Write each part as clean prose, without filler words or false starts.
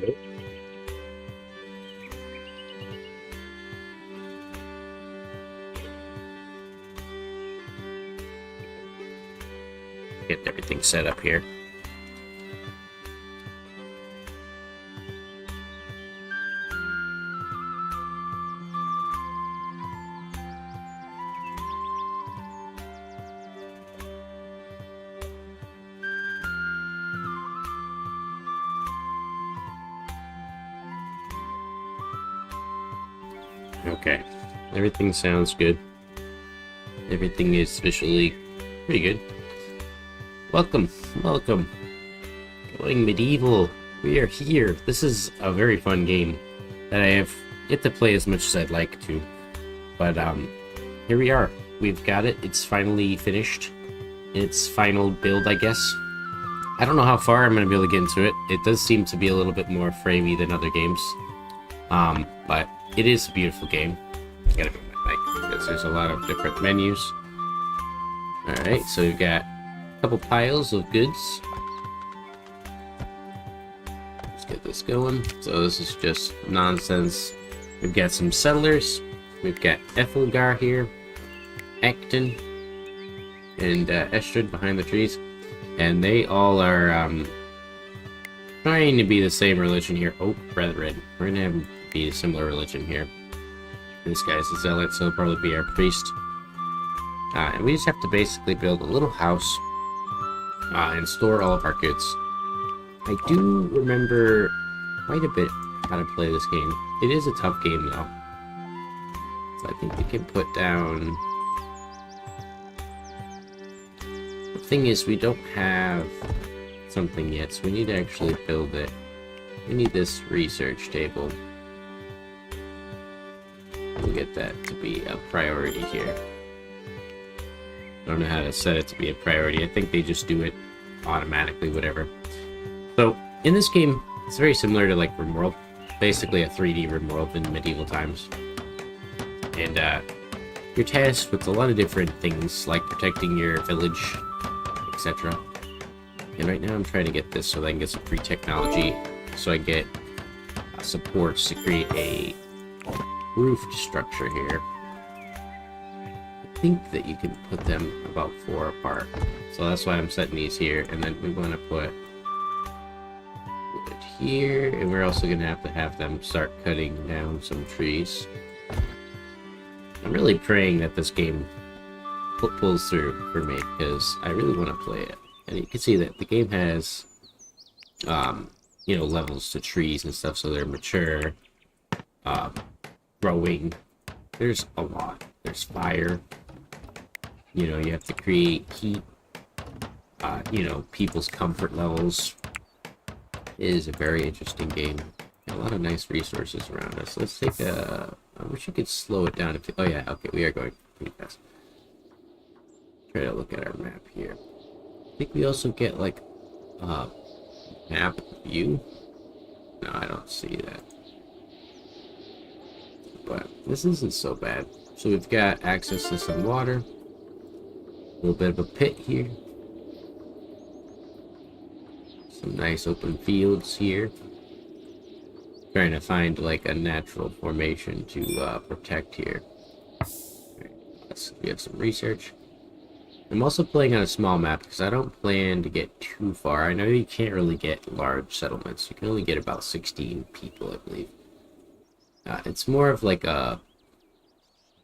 Nope. Get everything set up here. Okay, everything sounds good. Everything is visually pretty good. Welcome, welcome. Going medieval. We are here. This is a very fun game that I have yet to play as much as I'd like to. But here we are. We've got it. It's finally finished. Its final build, I guess. I don't know how far I'm going to be able to get into it. It does seem to be a little bit more framey than other games. But it is a beautiful game. I gotta go my mic because there's a lot of different menus. Alright, so we've got a couple piles of goods. Let's get this going. So this is just nonsense. We've got some settlers. We've got Ethelgar here, Acton, and Estrid behind the trees. And they all are trying to be the same religion here. Oak Brethren. We're gonna have be a similar religion here. This guy's a zealot, so he'll probably be our priest. And we just have to basically build a little house and store all of our goods. I do remember quite a bit how to play this game. It is a tough game though. So I think we can put down... The thing is, we don't have something yet, so we need to actually build it. We need this research table. We'll get that to be a priority here. I don't know how to set it to be a priority. I think they just do it automatically, whatever. So, in this game, it's very similar to like RimWorld. Basically a 3D RimWorld in medieval times. And you're tasked with a lot of different things, like protecting your village, etc. And right now I'm trying to get this so that I can get some free technology, so I get supports to create a roofed structure here. I think that you can put them about 4 apart. So that's why I'm setting these here. And then we want to put it here. And we're also going to have them start cutting down some trees. I'm really praying that this game pulls through for me, because I really want to play it. And you can see that the game has, you know, levels to trees and stuff, so they're mature, growing. There's a lot. There's fire. You know, you have to create heat. You know, people's comfort levels. It is a very interesting game. A lot of nice resources around us. Let's take a... I wish you could slow it down. Oh yeah, okay, we are going pretty fast. Try to look at our map here. I think we also get like map view. No, I don't see that. But this isn't so bad. So we've got access to some water. A little bit of a pit here. Some nice open fields here. Trying to find like a natural formation to protect here. Right, we have some research. I'm also playing on a small map because I don't plan to get too far. I know you can't really get large settlements. You can only get about 16 people, I believe. It's more of like a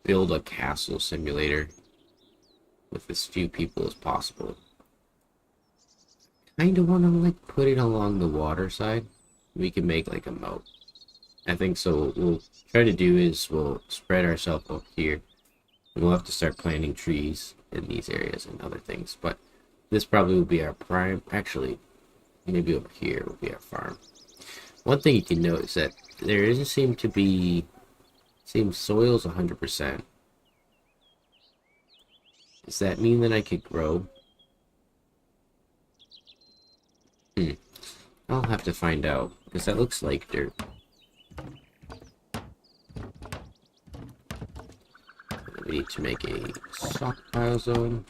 build a castle simulator with as few people as possible. Kind of want to like put it along the water side. We can make like a moat. I think so. What we'll try to do is we'll spread ourselves up here. And we'll have to start planting trees in these areas and other things. But this probably will be our prime. Actually, maybe over here will be our farm. One thing you can note is that there doesn't seem to be... Seems soil's 100%. Does that mean that I could grow? I'll have to find out, because that looks like dirt. We need to make a stockpile zone.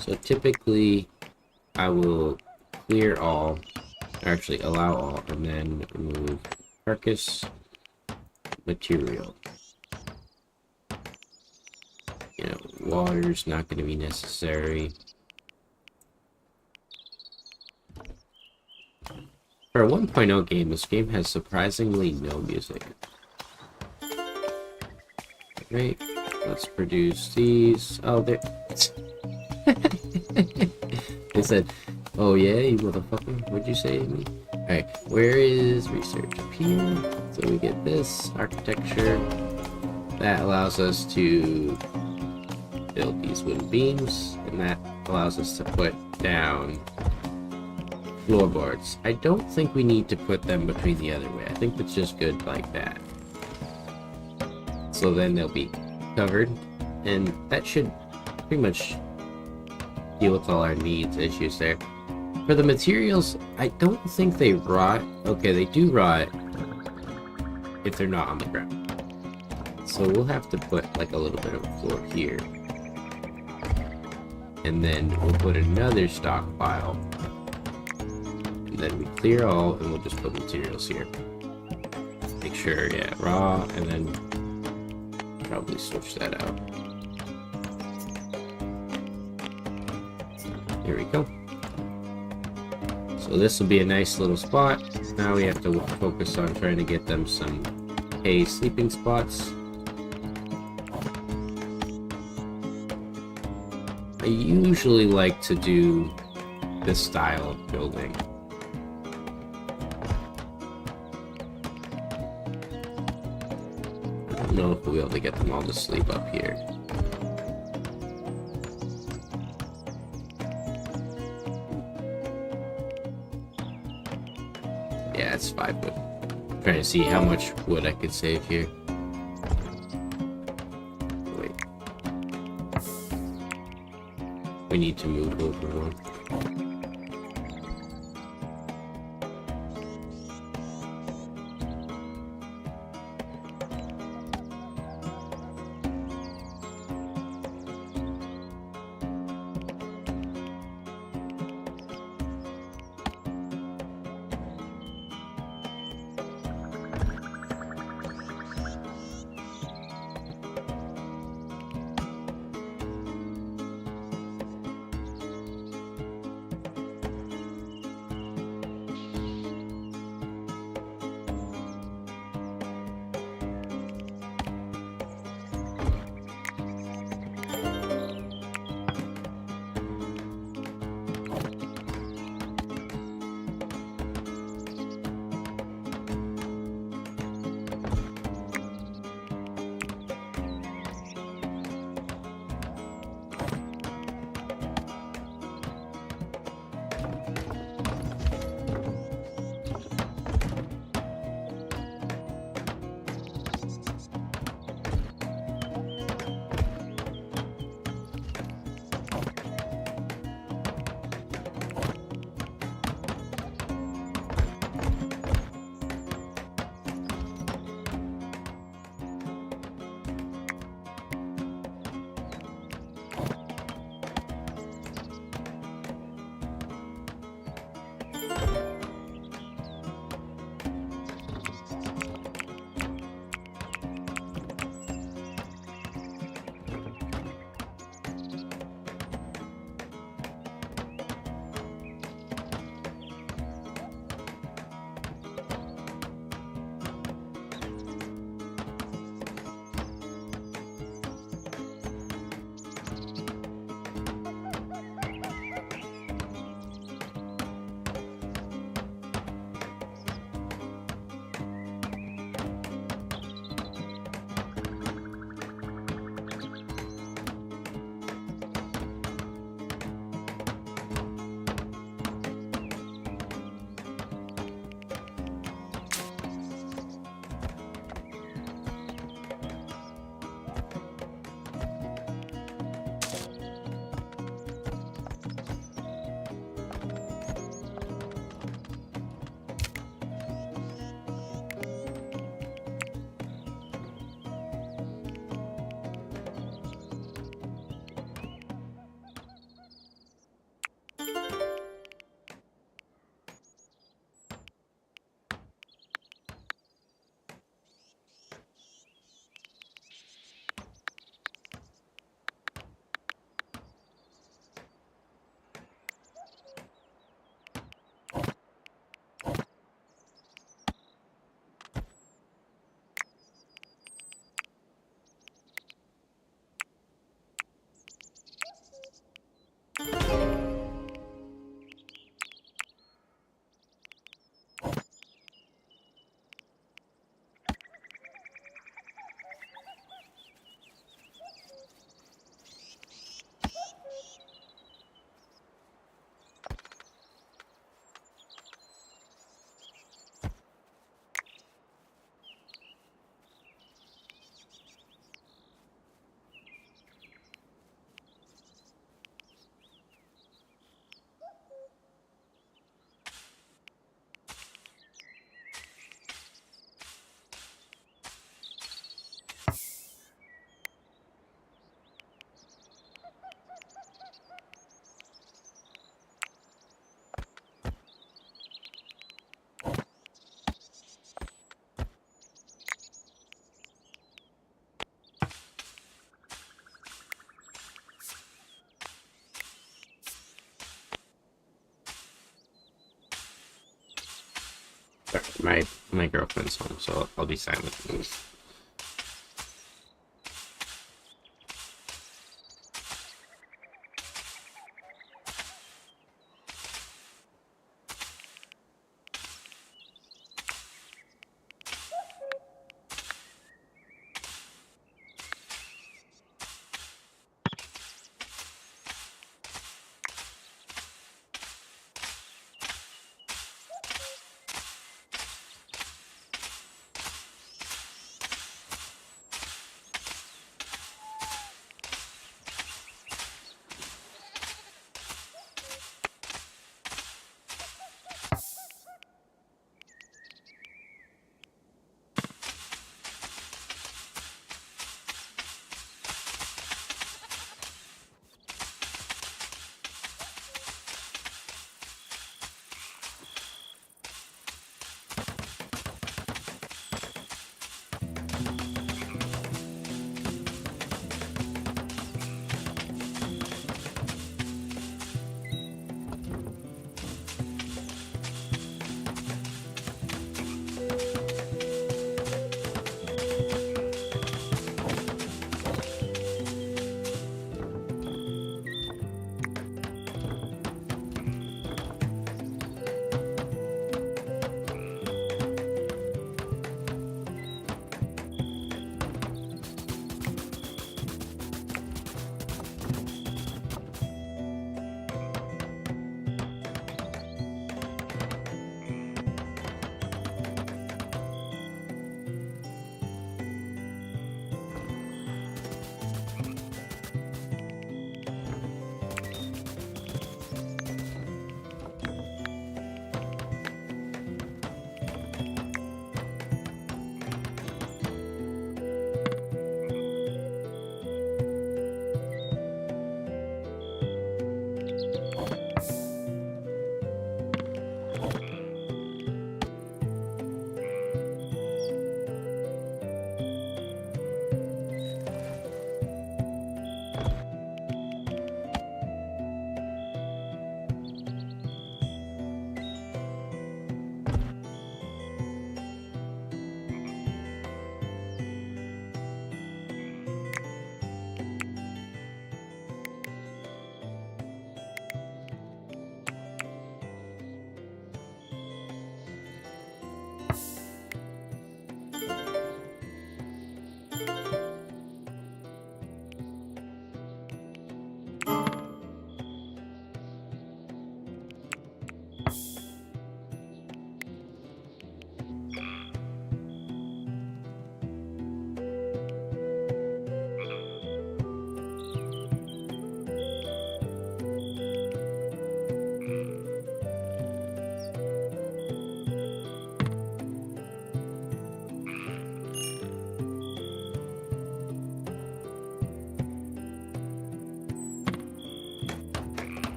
So typically, I will clear all, Actually, allow all, and then remove carcass material. You know, water's not going to be necessary. For a 1.0 game, this game has surprisingly no music. Right, let's produce these. Oh, there. They said, oh yeah, you motherfucker. What'd you say to me? Alright, where is research? Up here. So we get this architecture. That allows us to build these wooden beams, and that allows us to put down floorboards. I don't think we need to put them between the other way. I think it's just good like that. So then they'll be covered, and that should pretty much deal with all our needs issues there. For the materials, I don't think they rot. Okay, they do rot if they're not on the ground. So we'll have to put like a little bit of a floor here. And then we'll put another stockpile. And then we clear all, and we'll just put materials here. Make sure, yeah, raw, and then probably switch that out. There we go. So this will be a nice little spot. Now we have to focus on trying to get them some hay sleeping spots. I usually like to do this style of building. I don't know if we'll be able to get them all to sleep up here. Yeah, it's 5 wood. I'm trying to see how much wood I could save here. Wait. We need to move over one. Sorry, my girlfriend's home, so I'll be silent.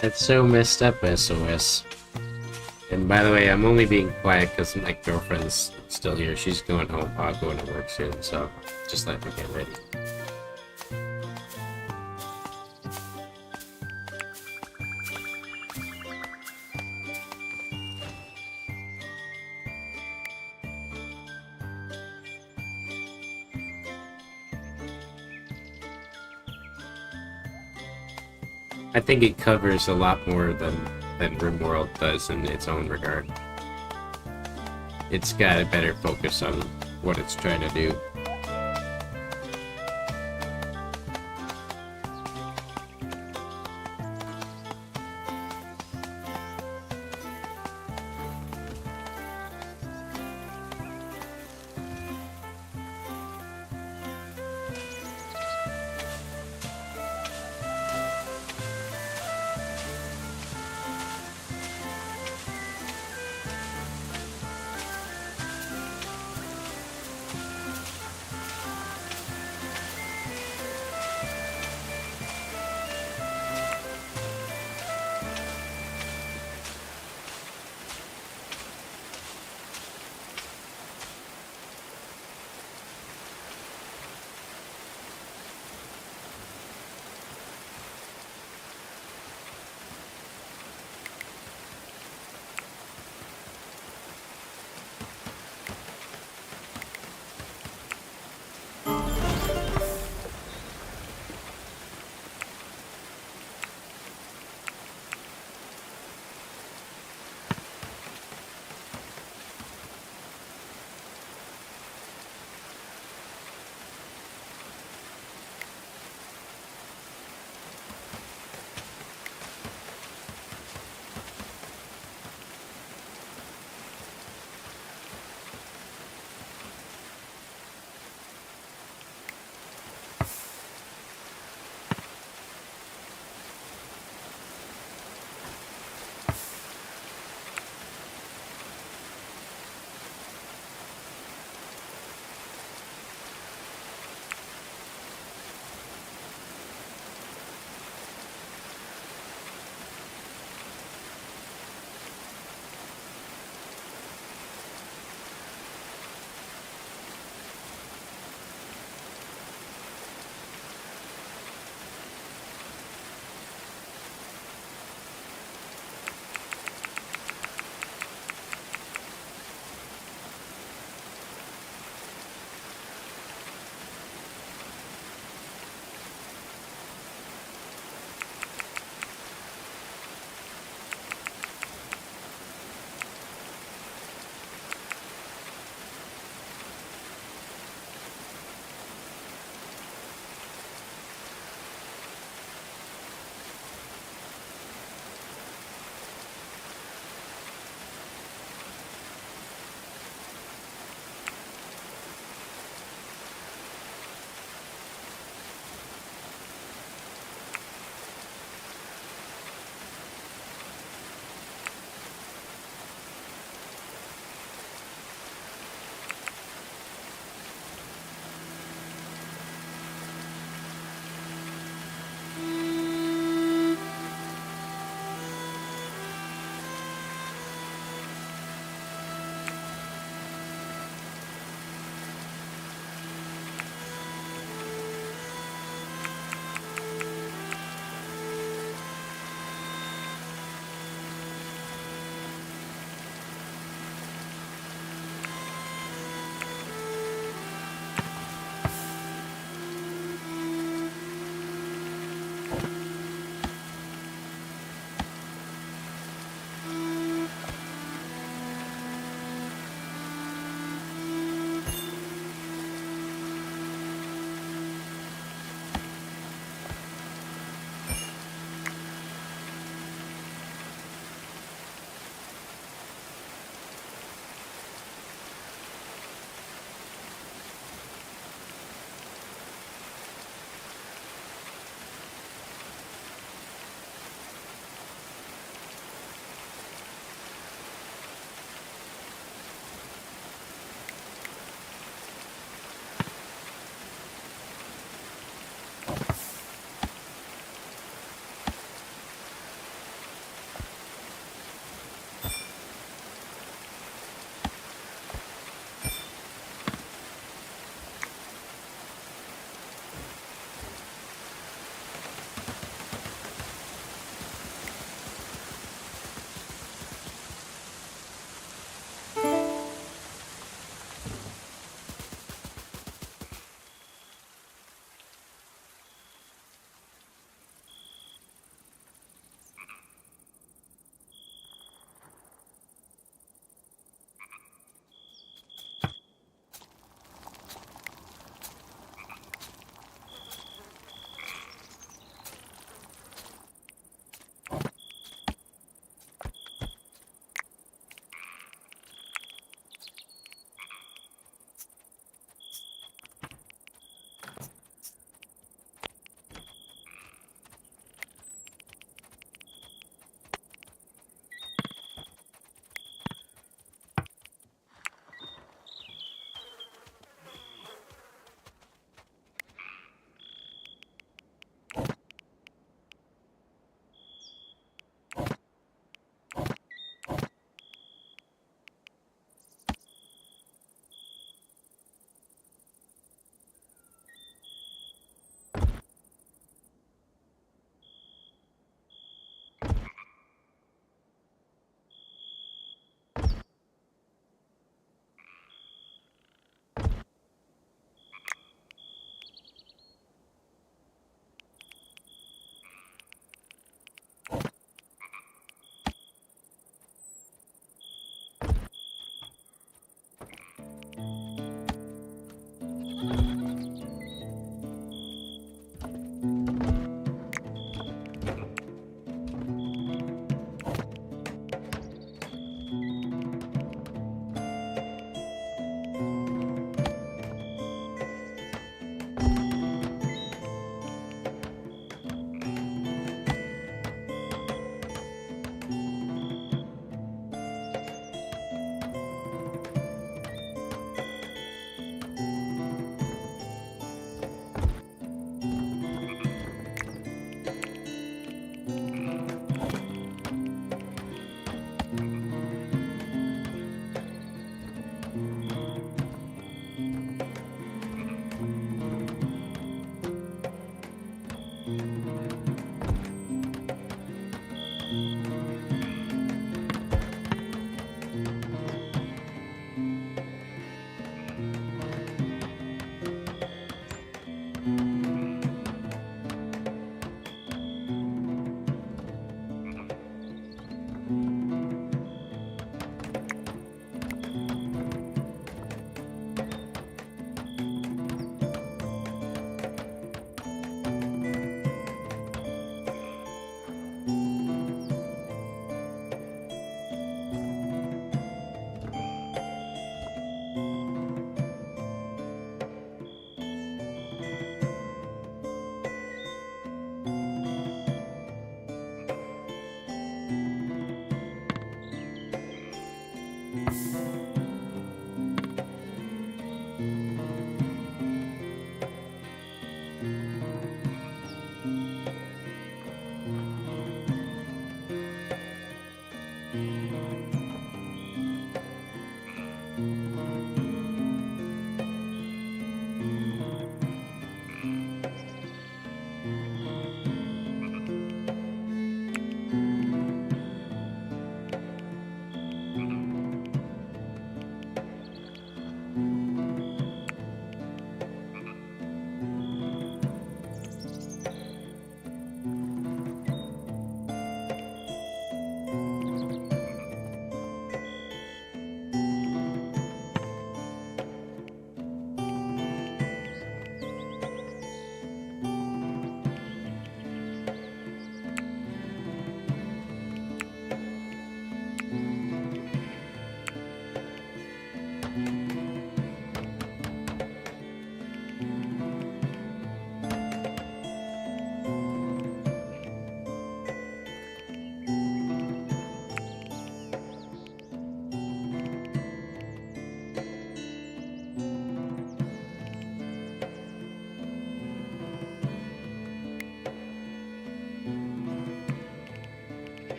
That's so messed up, SOS. And by the way, I'm only being quiet because my girlfriend's still here. She's going home, going to work soon, so just let her get ready. I think it covers a lot more than RimWorld does in its own regard. It's got a better focus on what it's trying to do.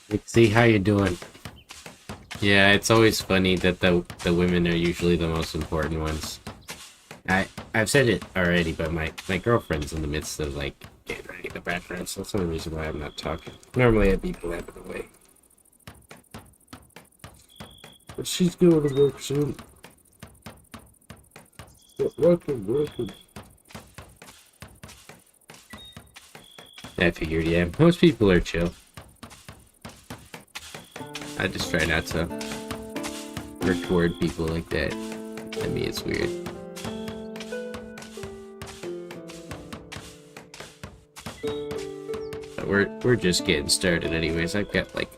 Like, see how you doing. Yeah, it's always funny that the women are usually the most important ones. I've said it already, but my girlfriend's in the midst of like getting ready in the background, so that's the only reason why I'm not talking. Normally I'd be blabbing away. But she's going to work soon. Working. I figured, yeah. Most people are chill. I just try not to record people like that. I mean, it's weird. But we're just getting started anyways. I've got like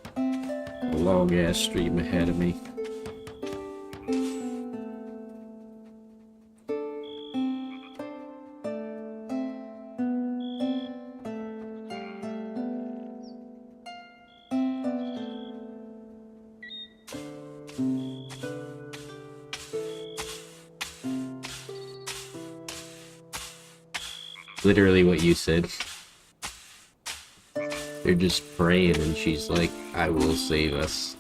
long ass stream ahead of me. Literally what you said. They're just praying and she's like, I will save us.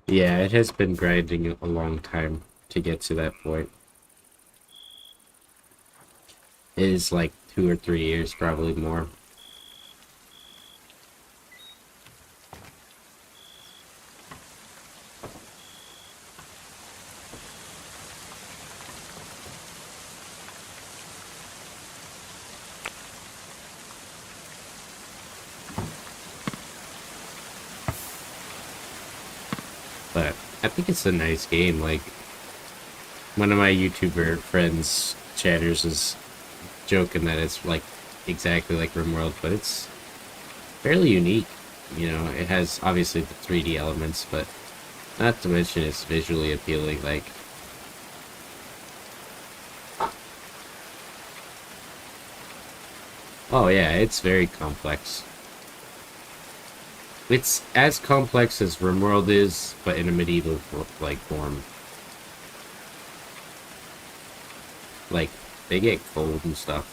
Yeah, it has been grinding a long time to get to that point. It is like 2 or 3 years, probably more. But I think it's a nice game. Like, one of my YouTuber friends, chatters, is joking that it's like exactly like RimWorld, but it's fairly unique. You know, it has obviously the 3D elements, but not to mention it's visually appealing. Like, oh yeah, it's very complex. It's as complex as RimWorld is, but in a medieval like form. Like, they get cold and stuff.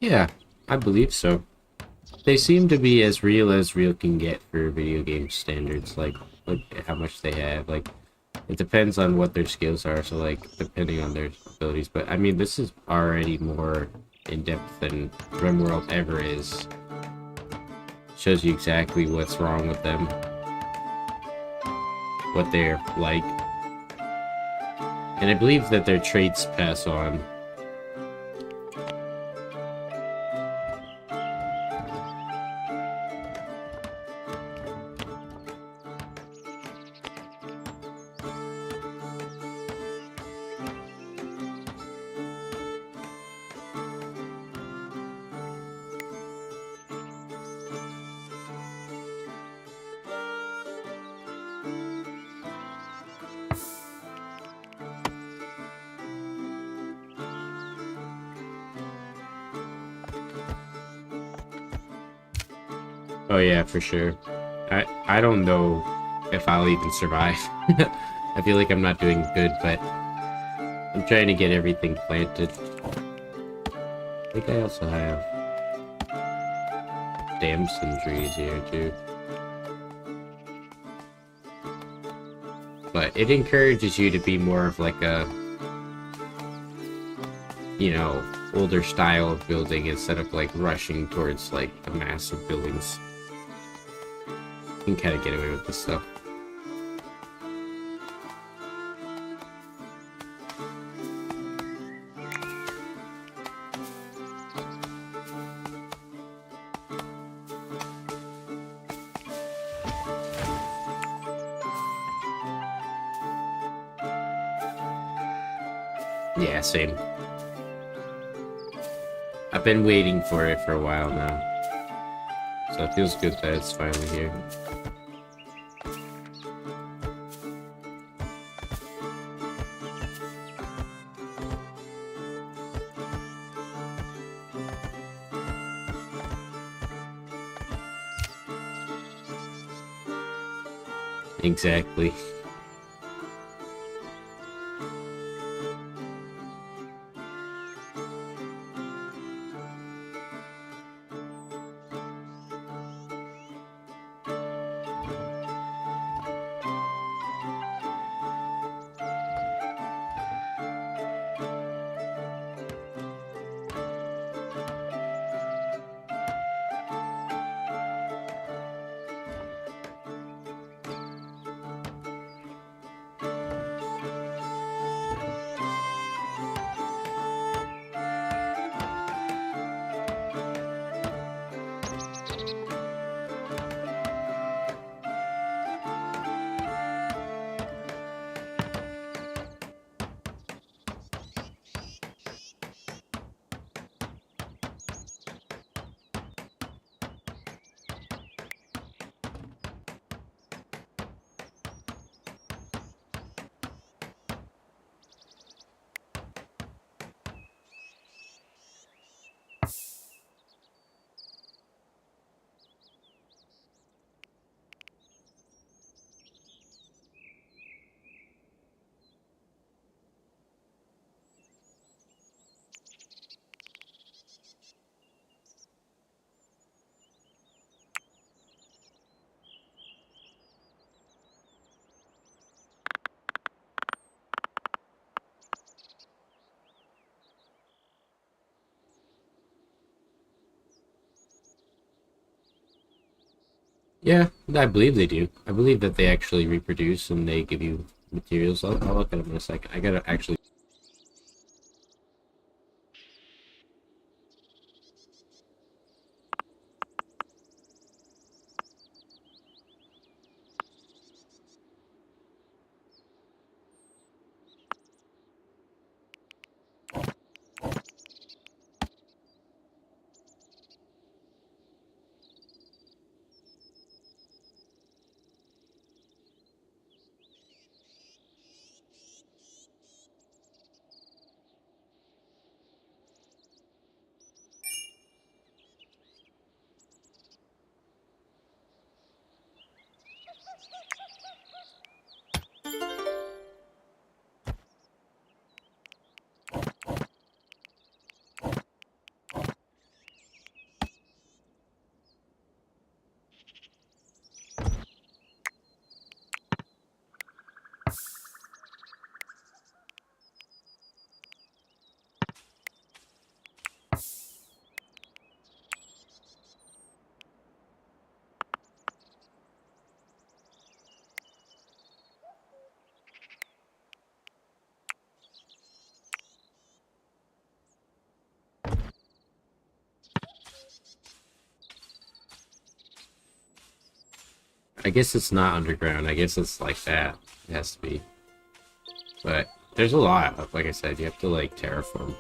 Yeah, I believe so. They seem to be as real can get for video game standards. Like, look at how much they have. Like, it depends on what their skills are, so like, depending on their abilities. But I mean, this is already more in-depth than RimWorld ever is. Shows you exactly what's wrong with them. What they're like. And I believe that their traits pass on. Oh yeah, for sure. I don't know if I'll even survive. I feel like I'm not doing good, but I'm trying to get everything planted. I think I also have damson trees here too. But it encourages you to be more of like a, you know, older style of building instead of like rushing towards like the massive buildings. You can kind of get away with this stuff. Yeah, same. I've been waiting for it for a while now. So it feels good that it's finally here. Exactly. Yeah, I believe they do. I believe that they actually reproduce and they give you materials. I'll look at them in a second. I gotta actually. I guess it's not underground. I guess it's like that. It has to be. But there's a lot. Like I said, you have to like terraform.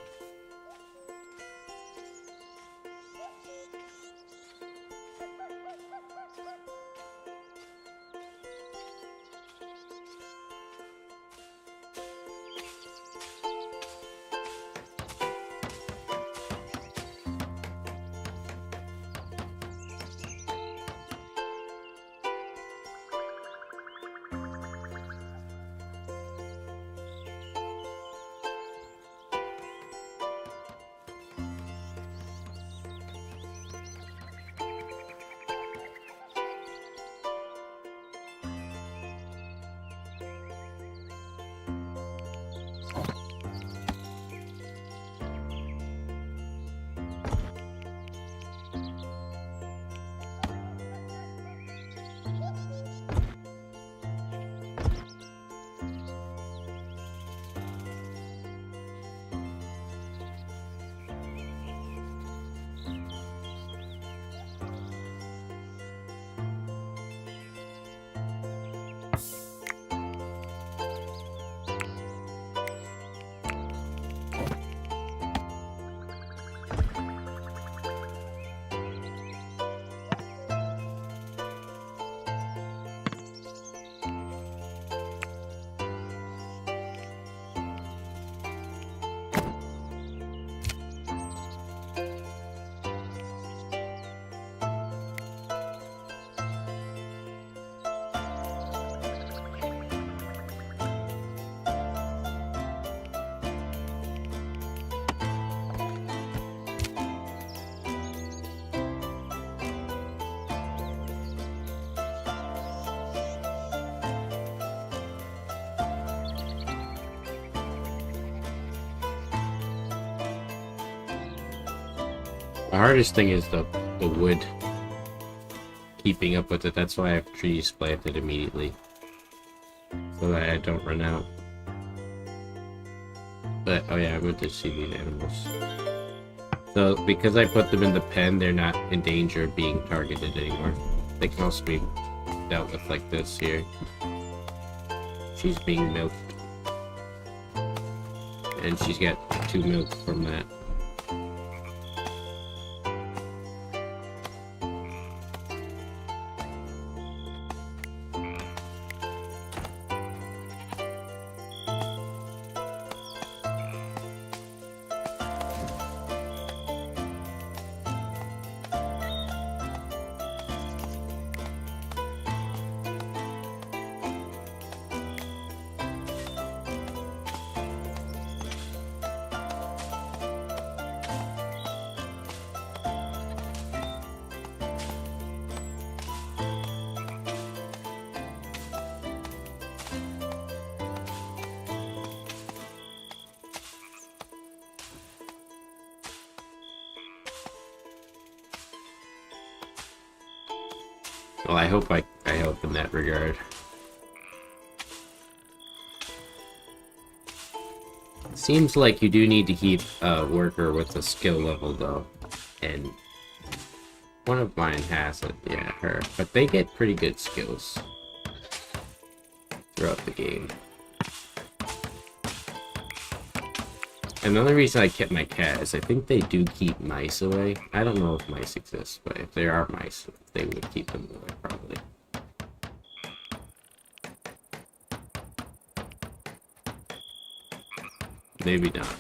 The hardest thing is the wood. Keeping up with it. That's why I have trees planted immediately. So that I don't run out. But, oh yeah, I went to see these animals. So, because I put them in the pen, they're not in danger of being targeted anymore. They can also be dealt with like this here. She's being milked. And she's got 2 milk from that. Well, I hope I help in that regard. Seems like you do need to keep a worker with a skill level though, and one of mine has it, yeah, her. But they get pretty good skills throughout the game. Another reason I kept my cat is I think they do keep mice away. I don't know if mice exist, but if there are mice, they would keep them away, probably. Maybe not.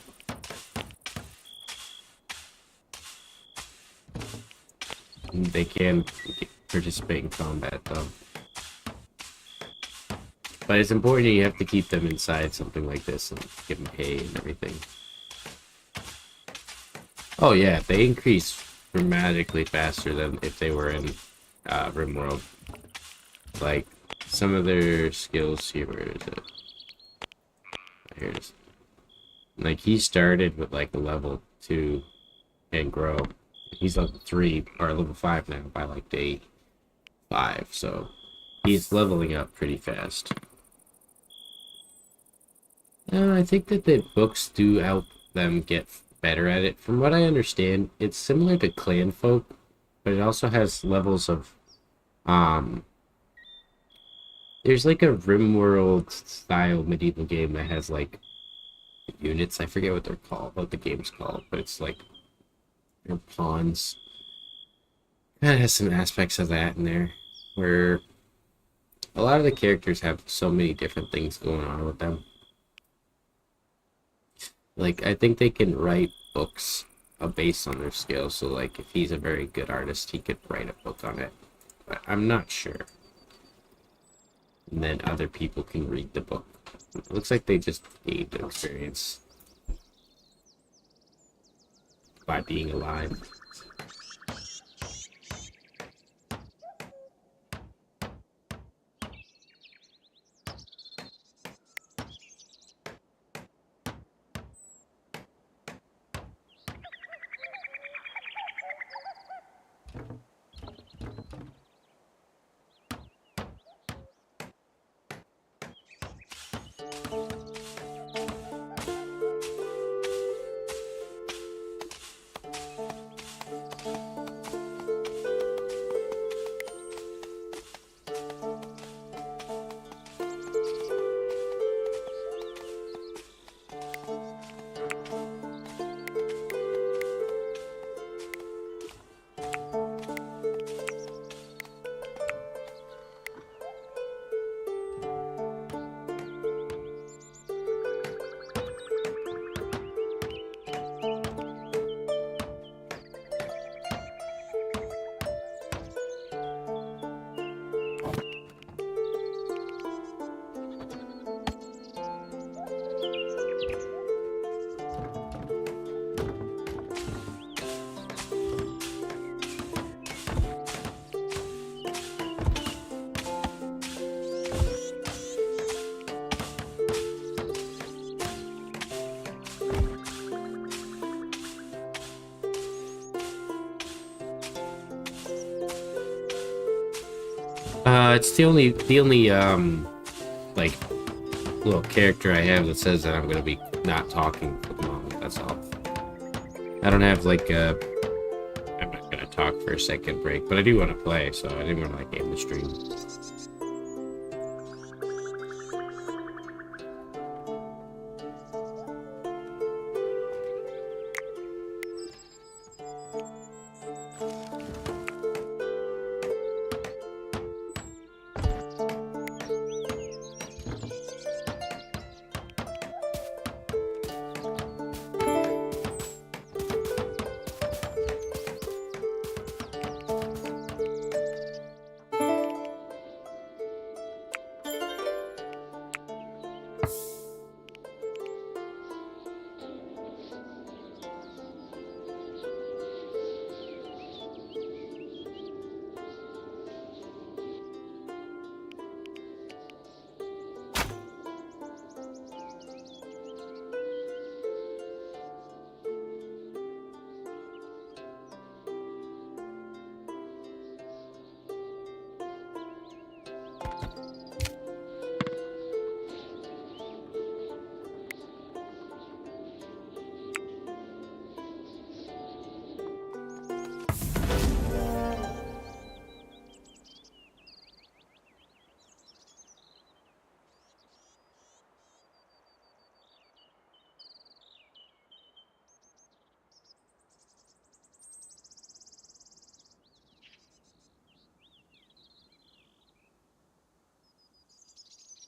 They can participate in combat, though. But it's important you have to keep them inside something like this and give them hay and everything. Oh yeah, they increase dramatically faster than if they were in RimWorld. Like, some of their skills here, where is it? Here it is. Like, he started with like a level 2 and grow. He's level 3, or level 5 now by like day 5, so he's leveling up pretty fast. I think that the books do help them get better at it. From what I understand, it's similar to Clan Folk, but it also has levels of there's like a RimWorld style medieval game that has like units. I forget what they're called, what the game's called, but it's like they're pawns. It has some aspects of that in there, where a lot of the characters have so many different things going on with them. Like, I think they can write books based on their skills. So, like, if he's a very good artist, he could write a book on it. But I'm not sure. And then other people can read the book. It looks like they just gained experience by being alive. It's the only like little character I have that says that I'm gonna be not talking for the moment. That's all. I don't have like a. I'm not gonna talk for a second break, but I do want to play, so I didn't want to like end the stream.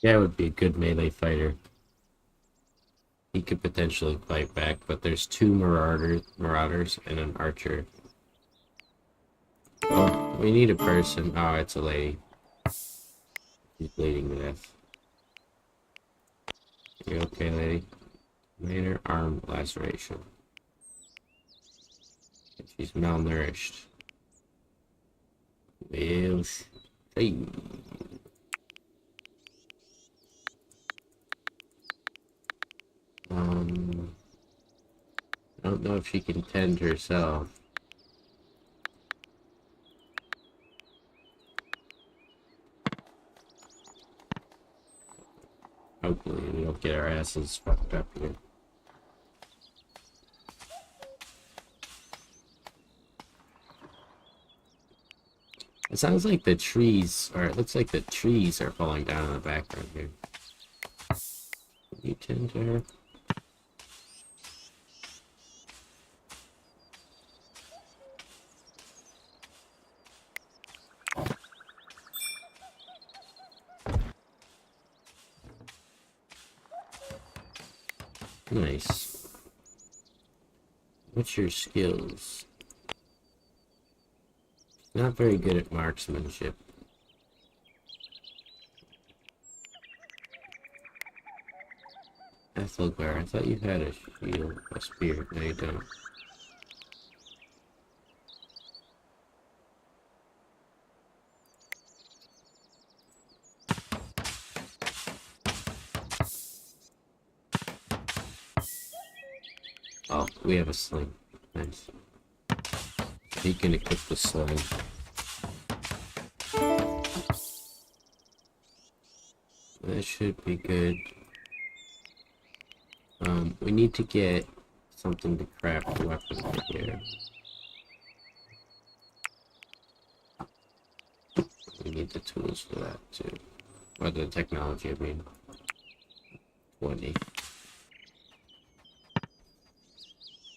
Yeah, would be a good melee fighter. He could potentially fight back, but there's two marauders and an archer. Oh, we need a person. Oh, it's a lady. She's bleeding to death. You okay, lady? Minor arm laceration. She's malnourished. Well, hey. I don't know if she can tend herself. Hopefully we don't get our asses fucked up here. It sounds like the trees, or it looks like the trees are falling down in the background here. Can you tend to her? Nice. What's your skills? Not very good at marksmanship. Ethelgar, I thought you had a shield, a spear. No, you don't. Oh, we have a sling. Nice. You can equip the sling. That should be good. We need to get something to craft a weapon here. We need the tools for that too. Or the technology, I mean. 20.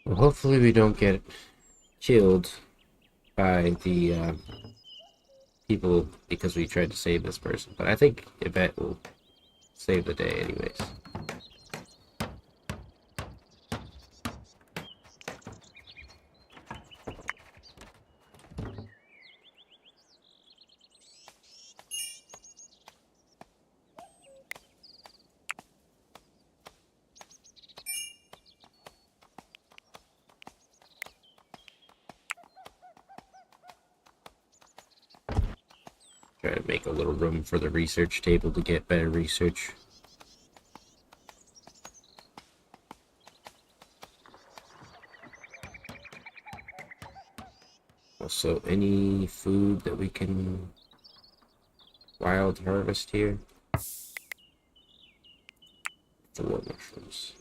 Well, hopefully we don't get killed by the people because we tried to save this person. But I think Yvette will save the day anyways. Try to make a little room for the research table to get better research. Also, any food that we can wild harvest here. The wood mushrooms.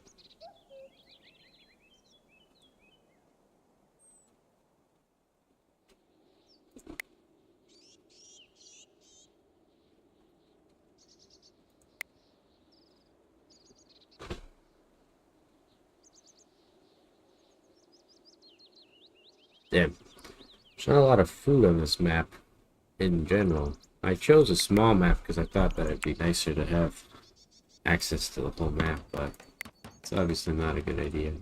Damn. There's not a lot of food on this map in general. I chose a small map because I thought that it'd be nicer to have access to the whole map, but it's obviously not a good idea.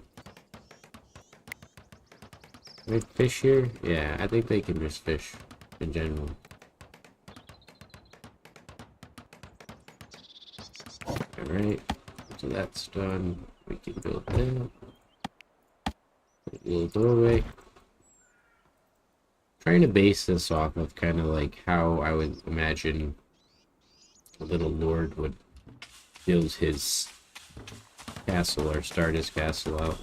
Can they fish here? Yeah, I think they can just fish in general. Alright, so that's done. We can build that. A little doorway. Trying to base this off of kind of like how I would imagine a little lord would build his castle or start his castle out.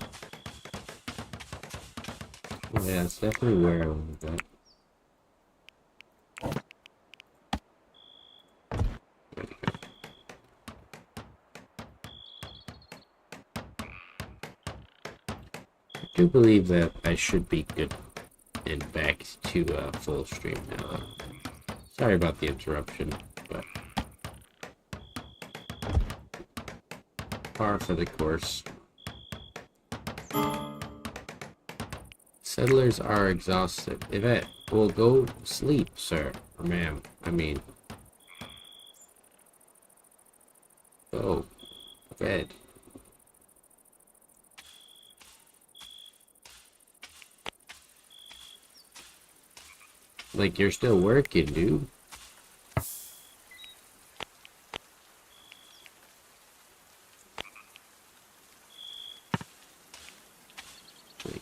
Oh, yeah, it's definitely where I want that. I do believe that I should be good and back to full stream now. Sorry about the interruption, but par for the course. Settlers are exhausted. Yvette, well, go sleep, sir or ma'am. I mean, go bed. Like, you're still working, dude. Like,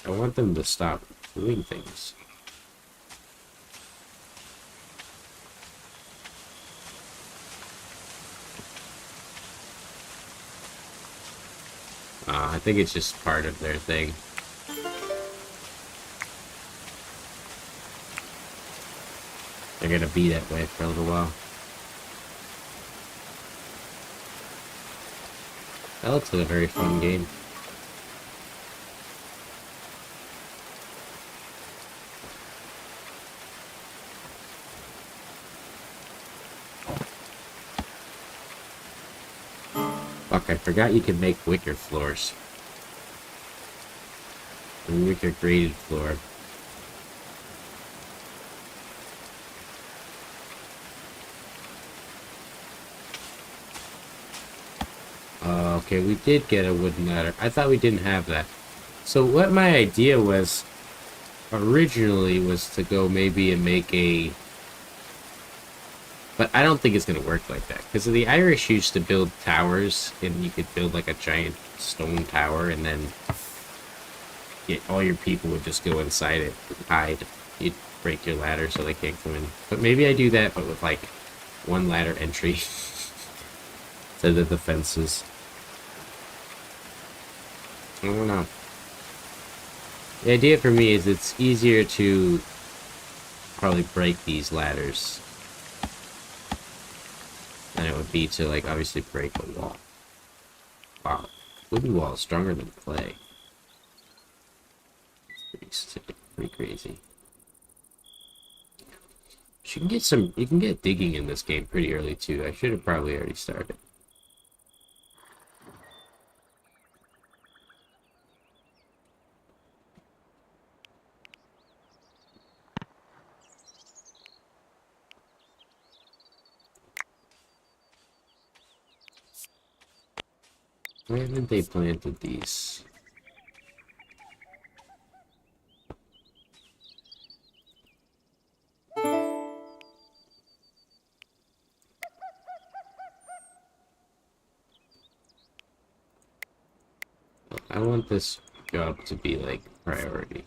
I want them to stop doing things. I think it's just part of their thing. They're gonna be that way for a little while. That looks like a very fun game. Fuck, I forgot you can make wicker floors. A wicker graded floor. Okay, we did get a wooden ladder. I thought we didn't have that. So what my idea was originally was to go maybe and make a... But I don't think it's going to work like that. Because the Irish used to build towers, and you could build like a giant stone tower, and then all your people would just go inside it and hide. You'd break your ladder so they can't come in. But maybe I do that, but with like one ladder entry to the defenses. I don't know. The idea for me is it's easier to probably break these ladders than it would be to, like, obviously break a wall. Wow. Wooden wall is stronger than clay. Pretty crazy. You can get digging in this game pretty early too. I should have probably already started. Why haven't they planted these? I want this job to be like priority.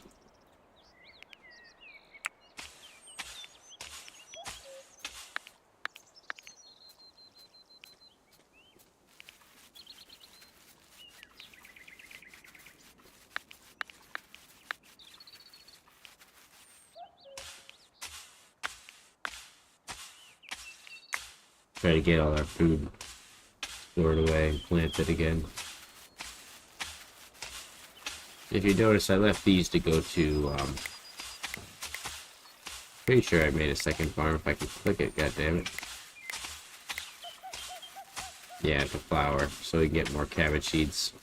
Try to get all our food stored away and planted again. If you notice, I left these to go to, pretty sure I made a second farm if I can click it, goddammit. Yeah, the flour, so we can get more cabbage seeds.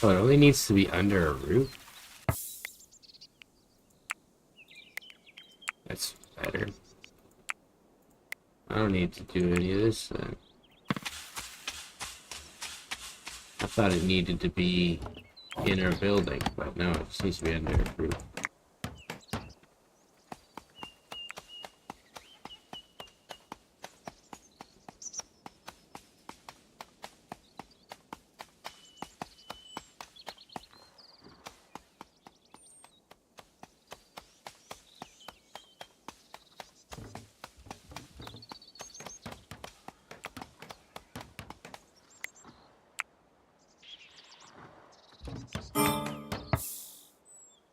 Oh, it only needs to be under a roof? That's better. I don't need to do any of this then. I thought it needed to be in our building, but no, it just needs to be under a roof.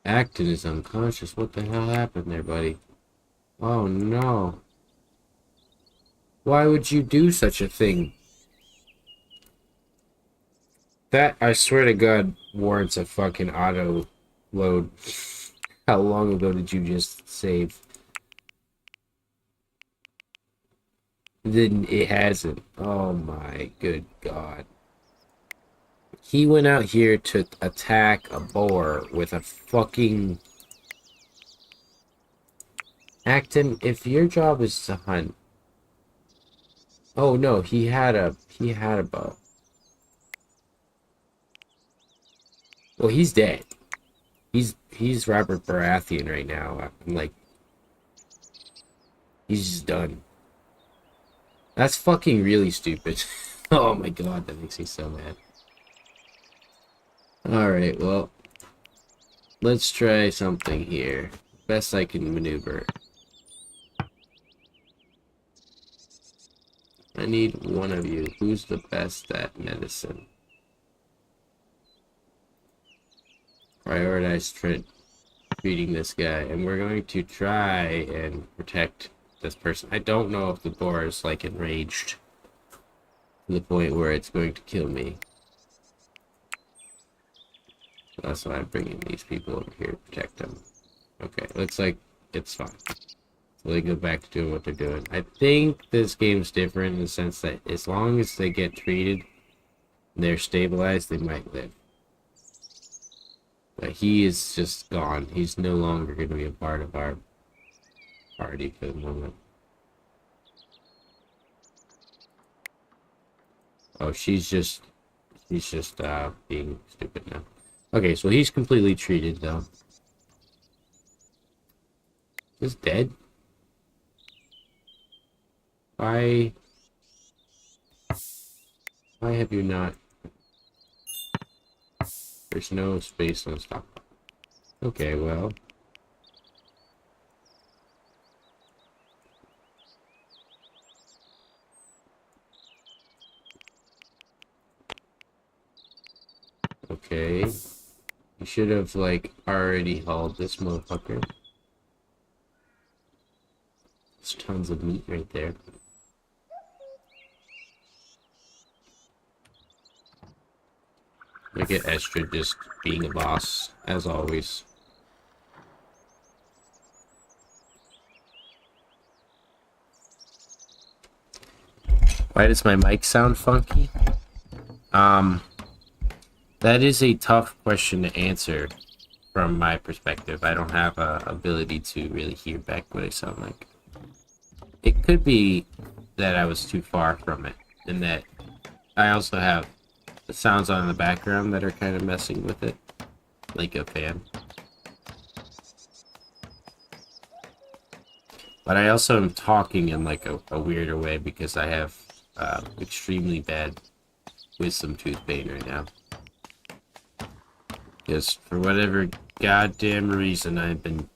Acton is unconscious. What the hell happened there, buddy? Oh no. Why would you do such a thing? That, I swear to God, warrants a fucking auto load. How long ago did you just save? Then it hasn't. Oh my good God. He went out here to attack a boar with a fucking... Acton, if your job is to hunt... Oh no, he had a bow. Well, he's dead. He's Robert Baratheon right now. I'm like... He's just done. That's fucking really stupid. Oh my God, that makes me so mad. Alright, well, let's try something here. Best I can maneuver. I need one of you. Who's the best at medicine? Prioritize treating this guy. And we're going to try and protect this person. I don't know if the boar is, like, enraged to the point where it's going to kill me. That's why I'm bringing these people over here to protect them. Okay, looks like it's fine. So they go back to doing what they're doing. I think this game's different in the sense that as long as they get treated, they're stabilized, they might live. But he is just gone. He's no longer going to be a part of our party for the moment. Oh, she's just being stupid now. Okay, so he's completely treated, though. He's dead? Why have you not... There's no space on stock. Okay, well... Okay... You should have, like, already hauled this motherfucker. There's tons of meat right there. Look at Estrid just being a boss, as always. Why does my mic sound funky? That is a tough question to answer from my perspective. I don't have a ability to really hear back what I sound like. It could be that I was too far from it, and that I also have the sounds on in the background that are kind of messing with it, like a fan. But I also am talking in like a weirder way because I have extremely bad wisdom tooth pain right now. Because for whatever goddamn reason, I've been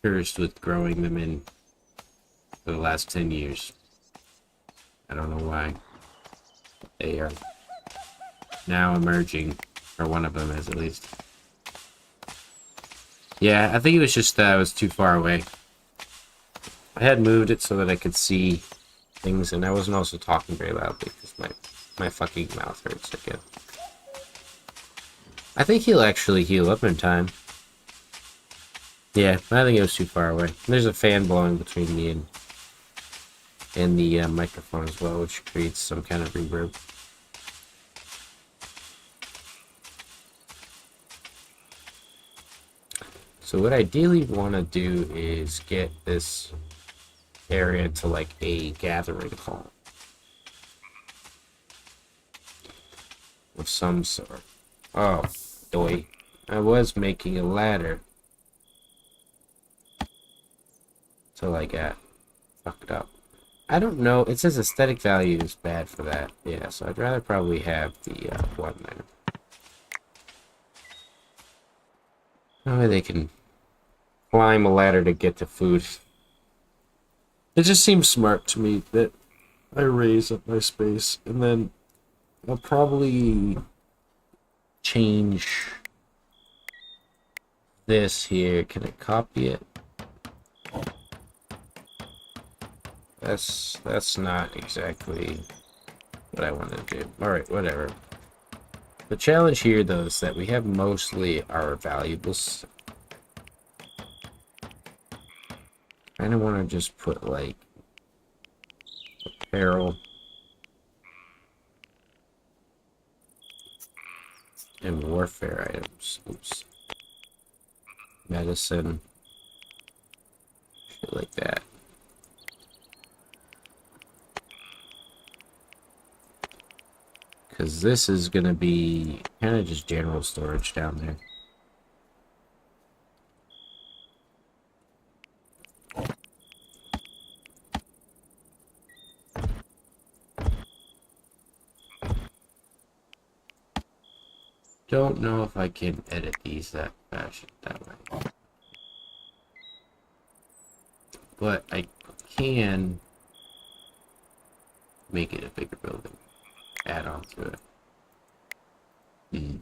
cursed with growing them in for the last 10 years. I don't know why. They are now emerging, or one of them is at least. Yeah, I think it was just that I was too far away. I had moved it so that I could see things, and I wasn't also talking very loudly because my fucking mouth hurts again. I think he'll actually heal up in time. Yeah, I think it was too far away. There's a fan blowing between me and the microphone as well, which creates some kind of reverb. So what I ideally want to do is get this area to like a gathering hall of some sort. Oh, boy. I was making a ladder till I got fucked up. I don't know. It says aesthetic value is bad for that. Yeah, so I'd rather probably have the one there. That way they can climb a ladder to get to food. It just seems smart to me that I raise up my space, and then I'll probably change this here. Can I copy it? That's not exactly what I want to do. Alright, whatever. The challenge here, though, is that we have mostly our valuables. I kind of want to just put, like, apparel and warfare items. Oops. Medicine. Shit like that. Because this is going to be kind of just general storage down there. Don't know if I can edit these that fashion that way. But I can make it a bigger building. Add on to it.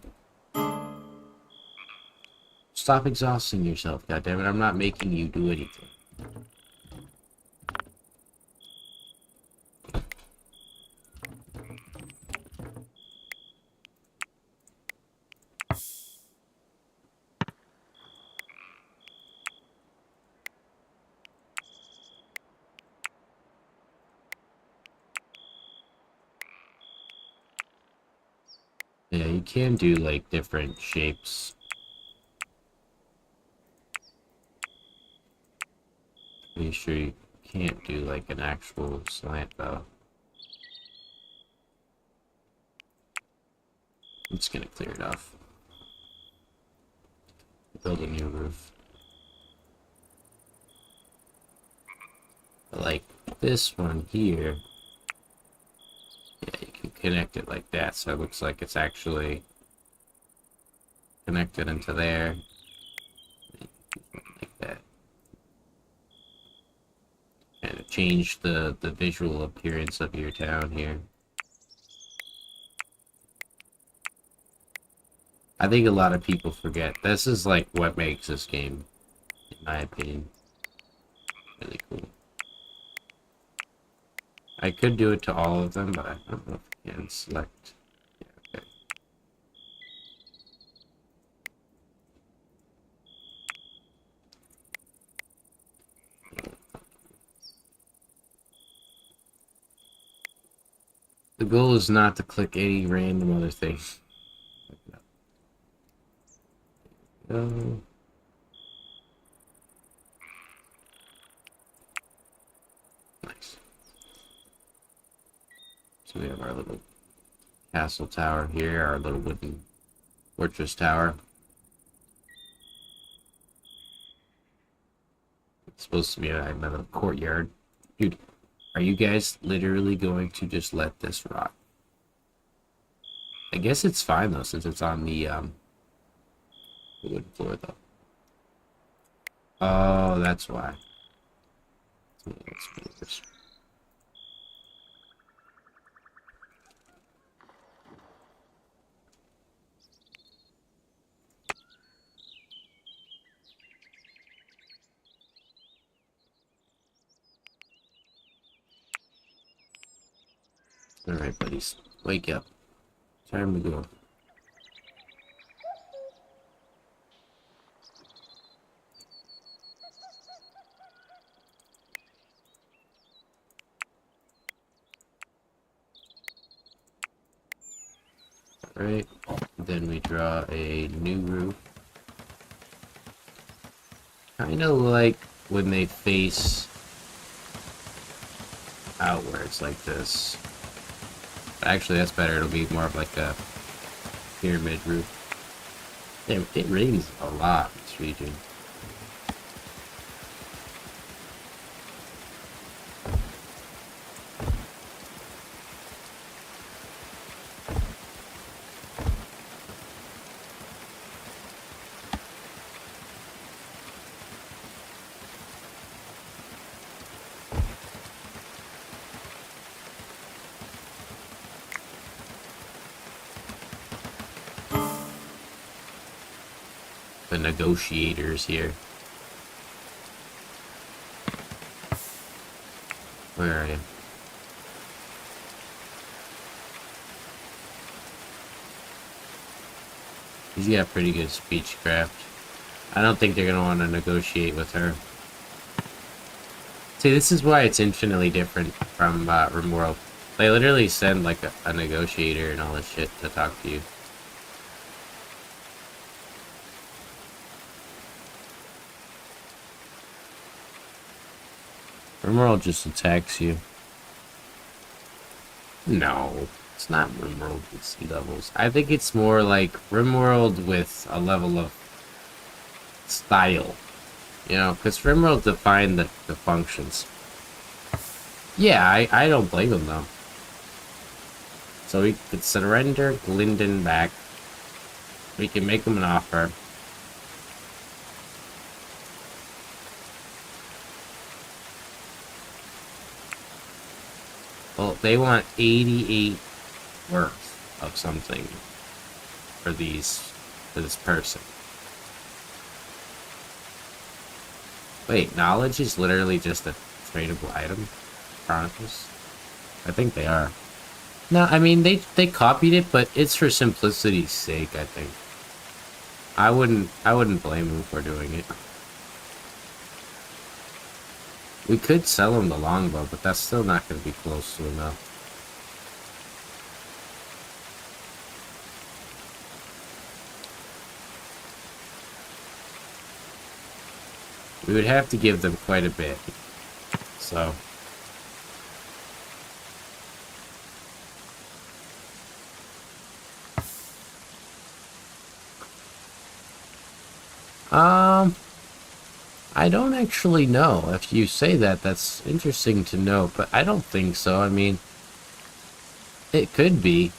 Stop exhausting yourself, goddammit. I'm not making you do anything. Yeah, you can do like different shapes. Pretty sure you can't do like an actual slant though. I'm just gonna clear it off. Build a new roof. But like this one here, yeah, you can connect it like that, so it looks like it's actually connected into there. Like that. Kind of change the visual appearance of your town here. I think a lot of people forget. This is like what makes this game, in my opinion, really cool. I could do it to all of them, but I don't know if I can select. Yeah, okay. The goal is not to click any random other thing. Nice. So we have our little castle tower here, our little wooden fortress tower. supposed to be another courtyard. Dude, are you guys literally going to just let this rot? I guess it's fine though, since it's on the wood floor though. Oh, that's why. Alright, buddies. Wake up. Time to go. Alright, then we draw a new roof. Kinda like when they face outwards like this. Actually, that's better. It'll be more of like a pyramid roof. Damn, it rains a lot in this region. The negotiators here. Where are you? He's got pretty good speechcraft. I don't think they're gonna want to negotiate with her. See, this is why it's infinitely different from RimWorld. They literally send like a negotiator and all this shit to talk to you. RimWorld just attacks you. No, it's not RimWorld with sea levels. I think it's more like RimWorld with a level of style. You know, because RimWorld defined the functions. Yeah, I don't blame them though. So we could surrender Glyndon back. We can make them an offer. Well, they want 88 worth of something for this person. Wait, knowledge is literally just a tradable item? Chronicles? I think they are. No, I mean, they copied it, but it's for simplicity's sake, I think. I wouldn't blame them for doing it. We could sell him the longbow, but that's still not going to be close to enough. We would have to give them quite a bit. So. I don't actually know. If you say that, that's interesting to know, but I don't think so. I mean, it could be.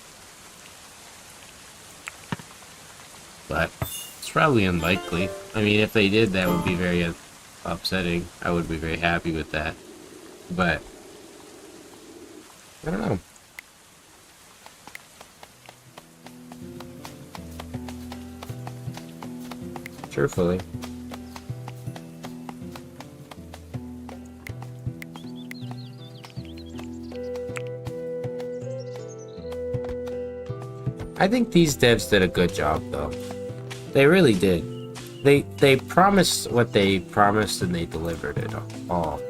But it's probably unlikely. I mean, if they did, that would be very upsetting. I would be very happy with that. But I don't know. Truthfully. I think these devs did a good job, though. They really did. They promised what they promised and they delivered it all.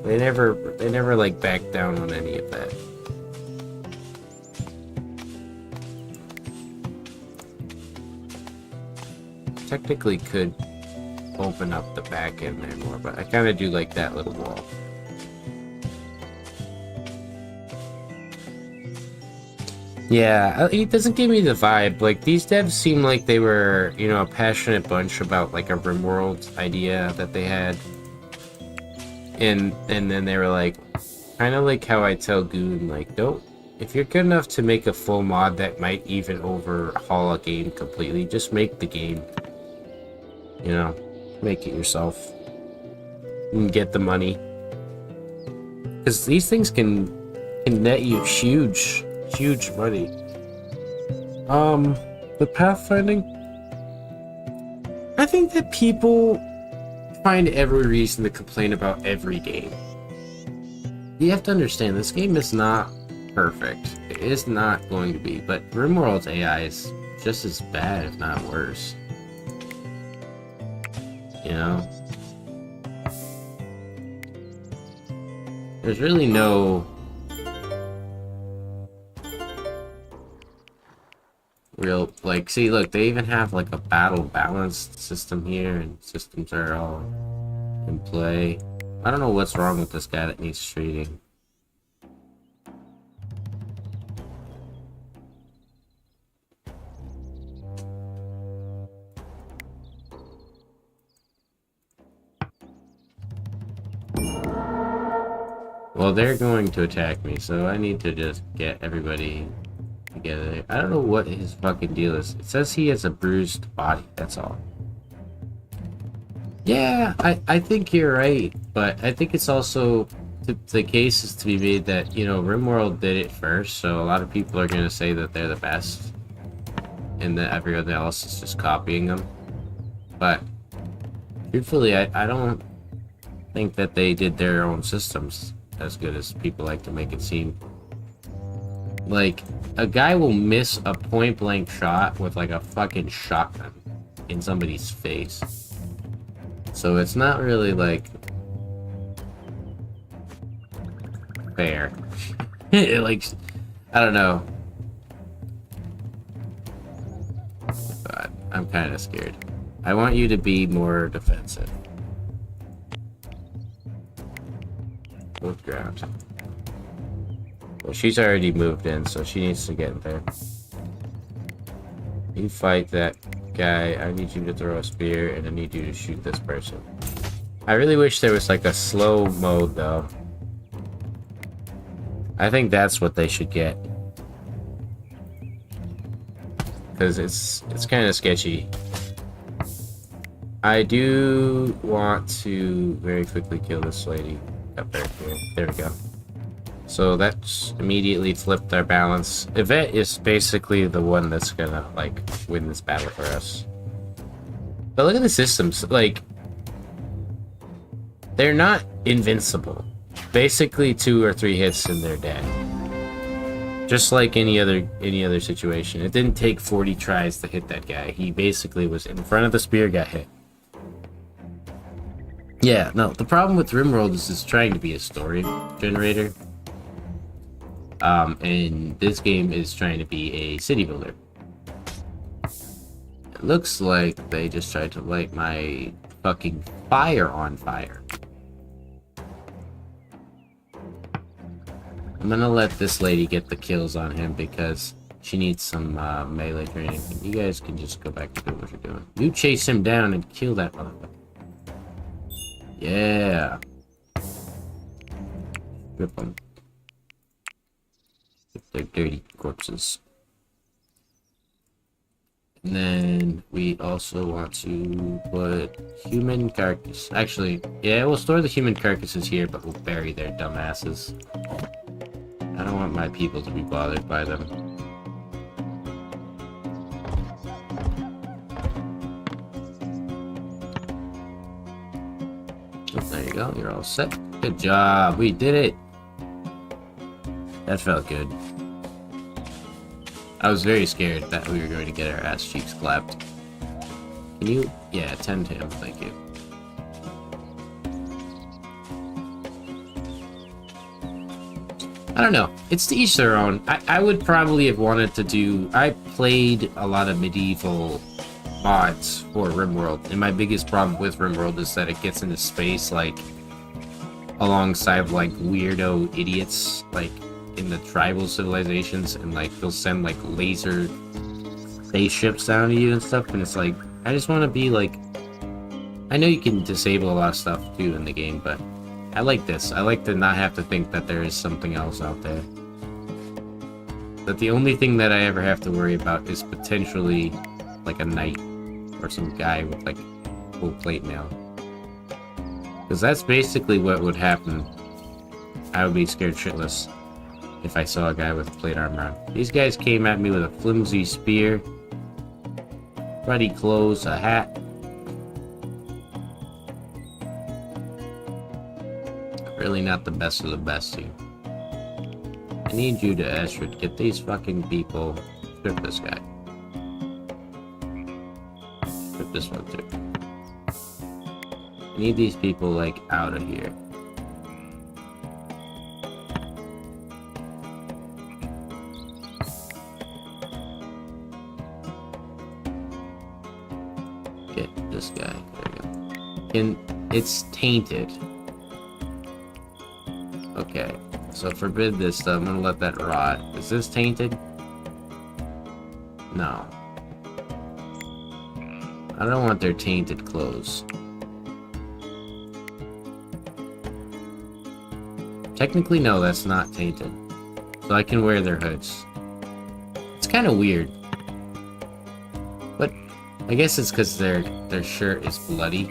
They never like backed down on any of that. Technically could open up the back end there more, but I kind of do like that little wall. Yeah, it doesn't give me the vibe. Like, these devs seem like they were, you know, a passionate bunch about, like, a RimWorld idea that they had. and then they were like, kind of like how I tell Goon, like, don't, if you're good enough to make a full mod that might even overhaul a game completely, just make the game. You know, make it yourself and get the money, because these things can net you huge money. The pathfinding, I think that people find every reason to complain about every game. You have to understand, this game is not perfect. It is not going to be, but RimWorld's AI is just as bad, if not worse. You know? There's really no real, like, see, look, they even have like a battle balanced system here, and systems are all in play. I don't know what's wrong with this guy that needs treating. Well, they're going to attack me, so I need to just get everybody together. I don't know what his fucking deal is. It says he has a bruised body, that's all. Yeah, I think you're right, but I think it's also the case is to be made that, you know, RimWorld did it first, so a lot of people are going to say that they're the best, and that everyone else is just copying them. But truthfully, I don't think that they did their own systems as good as people like to make it seem. Like, a guy will miss a point blank shot with like a fucking shotgun in somebody's face. So it's not really like fair. Like, I don't know. But I'm kind of scared. I want you to be more defensive. Both ground. Well, she's already moved in, so she needs to get in there. You fight that guy. I need you to throw a spear, and I need you to shoot this person. I really wish there was like a slow mode, though. I think that's what they should get, because it's kind of sketchy. I do want to very quickly kill this lady up there. There we go. So that's immediately flipped our balance. Yvette is basically the one that's gonna like win this battle for us. But look at the systems, like, they're not invincible. Basically 2 or 3 hits and they're dead. Just like any other situation. It didn't take 40 tries to hit that guy. He basically was in front of the spear, got hit. Yeah, no, the problem with RimWorld is it's trying to be a story generator. And this game is trying to be a city builder. It looks like they just tried to light my fucking fire on fire. I'm gonna let this lady get the kills on him because she needs some melee training. You guys can just go back to doing what you're doing. You chase him down and kill that motherfucker. Yeah. Rip them. They're dirty corpses. And then we also want to put human carcass. Actually, yeah, we'll store the human carcasses here, but we'll bury their dumb asses. I don't want my people to be bothered by them. Oh, there you go, you're all set. Good job, we did it. That felt good. I was very scared that we were going to get our ass cheeks clapped. Can you? Yeah, tend to him, thank you. I don't know. It's to each their own. I would probably have wanted to do... I played a lot of medieval mods for RimWorld, and my biggest problem with RimWorld is that it gets into space, like, alongside, like, weirdo idiots, like, in the tribal civilizations, and like they'll send like laser spaceships down to you and stuff, and it's like, I just want to be like, I know you can disable a lot of stuff too in the game, but I like this. I like to not have to think that there is something else out there. That the only thing that I ever have to worry about is potentially like a knight or some guy with like full plate mail. Because that's basically what would happen. I would be scared shitless if I saw a guy with plate armor on. These guys came at me with a flimsy spear, cruddy clothes, a hat. Really not the best of the best here. I need you to, Astrid, get these fucking people. Strip this guy. Strip this one too. I need these people, like, out of here. Get this guy. There we go. It's tainted. Okay. So forbid this stuff. I'm gonna let that rot. Is this tainted? No. I don't want their tainted clothes. Technically, no, that's not tainted. So I can wear their hoods. It's kind of weird. But I guess it's because their shirt is bloody.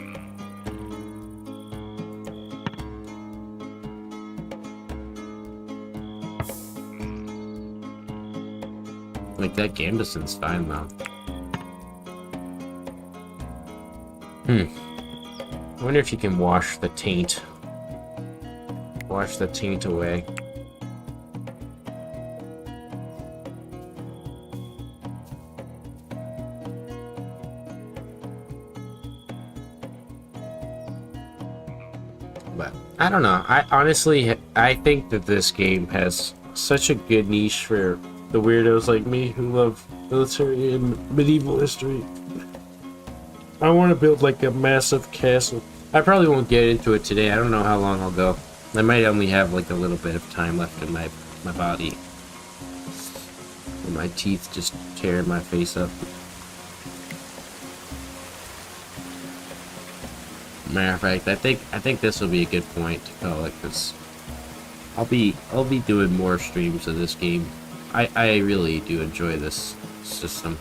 Like, that Gambeson's fine, though. I wonder if you can wash the taint. Wash the taint away. But, I don't know. I think that this game has such a good niche for the weirdos like me who love military and medieval history. I want to build like a massive castle. I probably won't get into it today. I don't know how long I'll go. I might only have like a little bit of time left in my body. And my teeth just tear my face up. Matter of fact, I think this will be a good point to call it, because I'll be doing more streams of this game. I really do enjoy this system.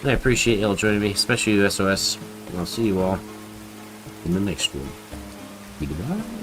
And I appreciate y'all joining me, especially you SOS. And I'll see you all in the next one. Goodbye.